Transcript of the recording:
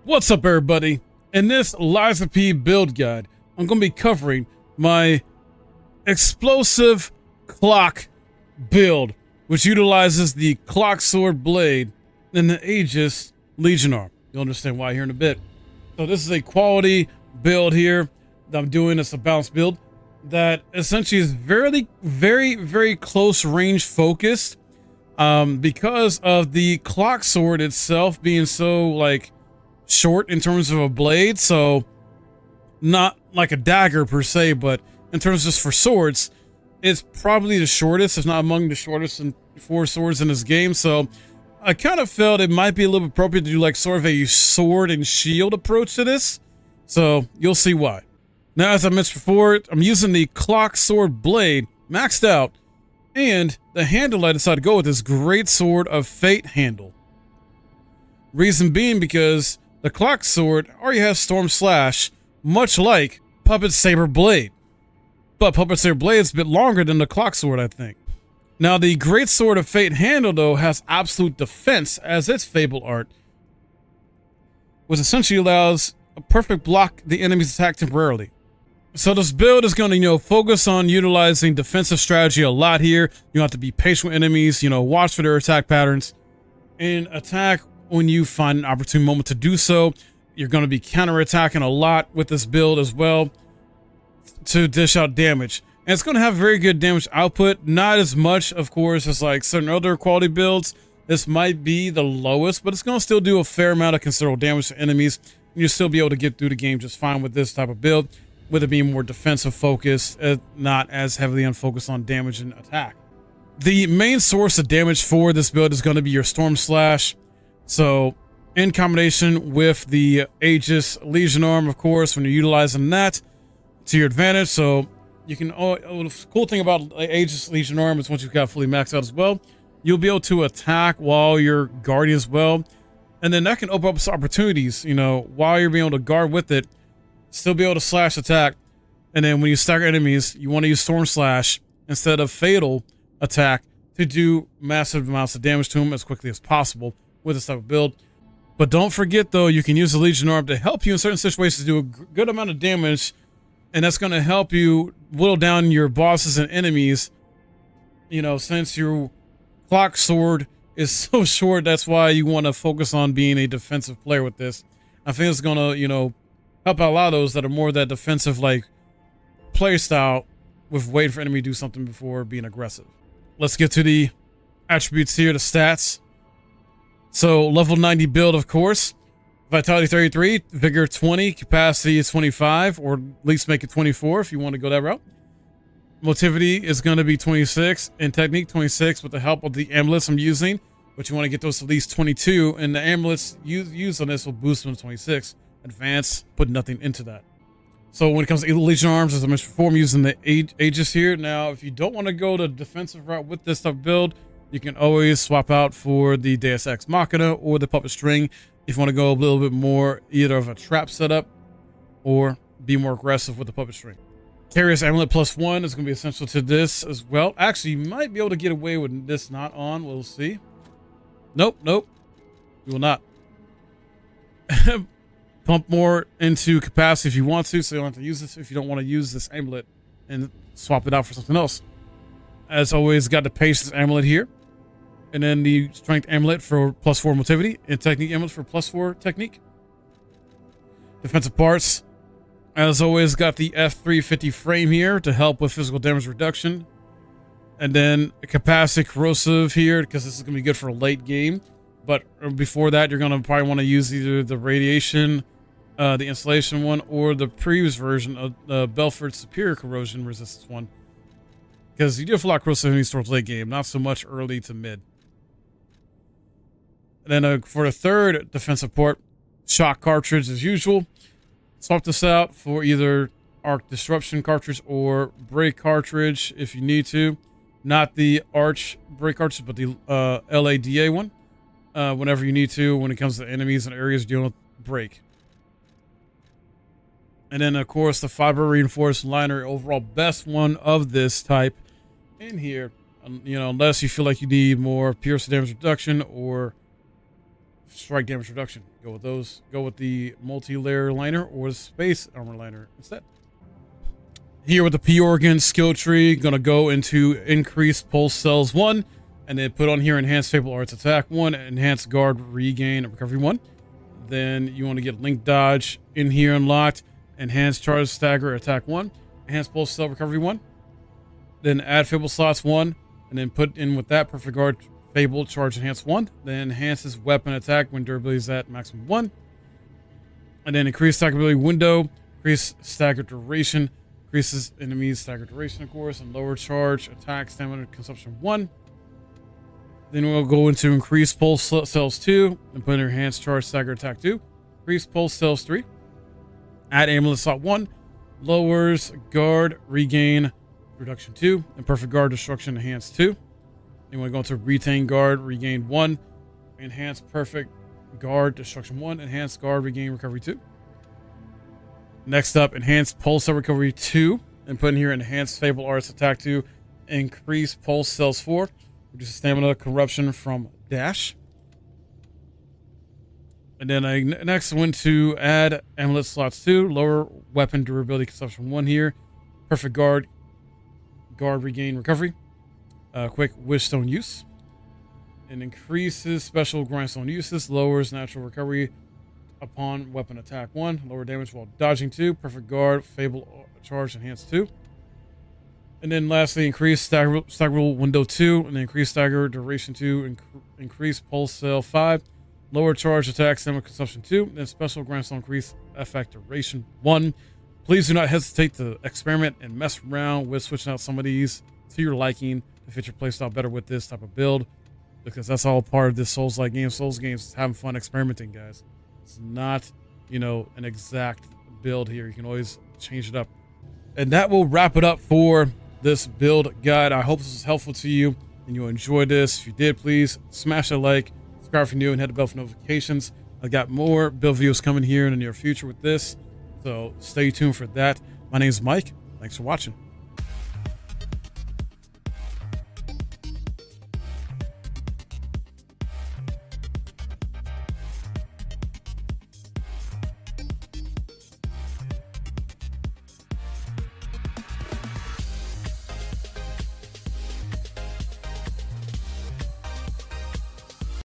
What's up, everybody? In this Liza P build guide, I'm going to be covering my explosive clock build, which utilizes the clock sword blade and the Aegis Legion arm. You'll understand why here in a bit. So this is a quality build here that I'm doing. It's a balanced build that essentially is very close range focused, because of the clock sword itself being so like short in terms of a blade. So not like a dagger per se, but in terms just for swords, it's probably the shortest, if not among the shortest and 4 swords in this game. So I kind of felt it might be a little bit appropriate to do like sort of a sword and shield approach to this. So you'll see why. Now, as I mentioned before, I'm using the clock sword blade maxed out, and the handle I decided to go with is Great Sword of Fate handle. Reason being because the clock sword already has Storm Slash, much like Puppet Saber Blade. But Puppet Saber Blade is a bit longer than the clock sword, I think. Now, the Great Sword of Fate handle, though, has absolute defense as its Fable art, which essentially allows a perfect block the enemy's attack temporarily. So this build is going to, focus on utilizing defensive strategy a lot here. You have to be patient with enemies, watch for their attack patterns, and attack when you find an opportune moment to do so. You're going to be counterattacking a lot with this build as well to dish out damage. And it's going to have very good damage output. Not as much, of course, as like certain other quality builds. This might be the lowest, but it's going to still do a fair amount of considerable damage to enemies. You'll still be able to get through the game just fine with this type of build, with it being more defensive focused, not as heavily unfocused on damage and attack. The main source of damage for this build is going to be your Storm Slash. So in combination with the Aegis Legion arm, of course, when you're utilizing that to your advantage. So you can, the cool thing about the Aegis Legion arm is once you've got fully maxed out as well, you'll be able to attack while you're guarding as well. And then that can open up some opportunities, while you're being able to guard with it, still be able to slash attack. And then when you stagger enemies, you want to use Storm Slash instead of Fatal Attack to do massive amounts of damage to them as quickly as possible with this type of build. But don't forget, though, you can use the Legion arm to help you in certain situations do a good amount of damage, and that's going to help you whittle down your bosses and enemies. Since your clock sword is so short, that's why you want to focus on being a defensive player with this. I think it's going to, help out a lot of those that are more that defensive like play style with waiting for enemy to do something before being aggressive. Let's get to the attributes here, the stats. So level 90 build, of course, vitality 33, vigor 20, capacity is 25, or at least make it 24 if you want to go that route. Motivity is going to be 26 and technique 26 with the help of the amulets I'm using, but you want to get those to at least 22, and the amulets used on this will boost them to 26. Advance, put nothing into that. So when it comes to Legion arms, as I mentioned before, I'm using the Aegis here. Now, if you don't want to go the defensive route with this type of build, you can always swap out for the Deus Ex Machina or the Puppet String if you want to go a little bit more either of a trap setup or be more aggressive with the Puppet String. Carrier's Amulet +1 is going to be essential to this as well. Actually, you might be able to get away with this not on. We'll see. Nope. You will not. Pump more into capacity if you want to, so you don't have to use this if you don't want to use this amulet and swap it out for something else. As always, got the Patience Amulet here, and then the Strength Amulet for +4 motivity, and Technique Amulet for +4 technique. Defensive parts, as always, got the F350 frame here to help with physical damage reduction, and then a Capacity Corrosive here because this is going to be good for a late game. But before that, you're going to probably want to use either the Radiation, the Installation one, or the previous version of the Belford's Superior Corrosion Resistance one. Because you do have a lot of corrosive towards late game, not so much early to mid. And then for the third defensive port, Shock Cartridge as usual. Swap this out for either Arc Disruption Cartridge or Break Cartridge if you need to. Not the Arch Break Cartridge, but the LADA one. Whenever you need to, when it comes to enemies and areas dealing with break. And then, of course, the Fiber Reinforced Liner, overall best one of this type in here. Unless you feel like you need more piercing damage reduction or strike damage reduction. Go with those. Go with the multi-layer liner or the space armor liner instead. Here with the P organ skill tree, gonna go into increase pulse cells 1, and then put on here enhanced Fable Arts attack 1, enhanced guard regain recovery 1. Then you want to get link dodge in here unlocked, enhanced charge stagger attack 1, enhanced pulse cell recovery 1. Then add Fable slots 1, and then put in with that perfect guard Fable charge enhance 1. Then enhances weapon attack when durability is at maximum 1. And then increase stackability window, increase stagger duration, increases enemies stagger duration of course, and lower charge attack stamina consumption 1. Then we'll go into increase pulse cells 2 and put in enhanced charge stagger attack 2. Increase pulse cells 3. Add amulet slot 1. Lowers guard regain reduction 2 and perfect guard destruction enhance 2. Then we go into retain guard regain 1. Enhance perfect guard destruction 1. Enhance guard regain recovery 2. Next up, enhanced pulse cell recovery 2, and put in here enhanced Fable Arts attack 2, increase pulse cells 4, reduce stamina corruption from dash. And then I next went to add amulet slots 2, lower weapon durability consumption 1 here, perfect guard regain recovery, quick wishstone use, and increases special grindstone uses, lowers natural recovery upon weapon attack 1, lower damage while dodging 2, perfect guard Fable charge enhance 2. And then lastly, increase stagger window 2, and then increase stagger duration 2, increase pulse cell 5, lower charge attack stamina consumption 2, then special grindstone increase effect duration 1. Please do not hesitate to experiment and mess around with switching out some of these to your liking to fit your playstyle better with this type of build, because that's all part of this Souls-like game. Souls games is having fun experimenting, guys. It's not, you know, an exact build here. You can always change it up. And that will wrap it up for this build guide. I hope this was helpful to you and you enjoyed this. If you did, please smash a like, subscribe if you're new, and hit the bell for notifications. I got more build videos coming here in the near future with this, so stay tuned for that. My name is Mike. Thanks for watching.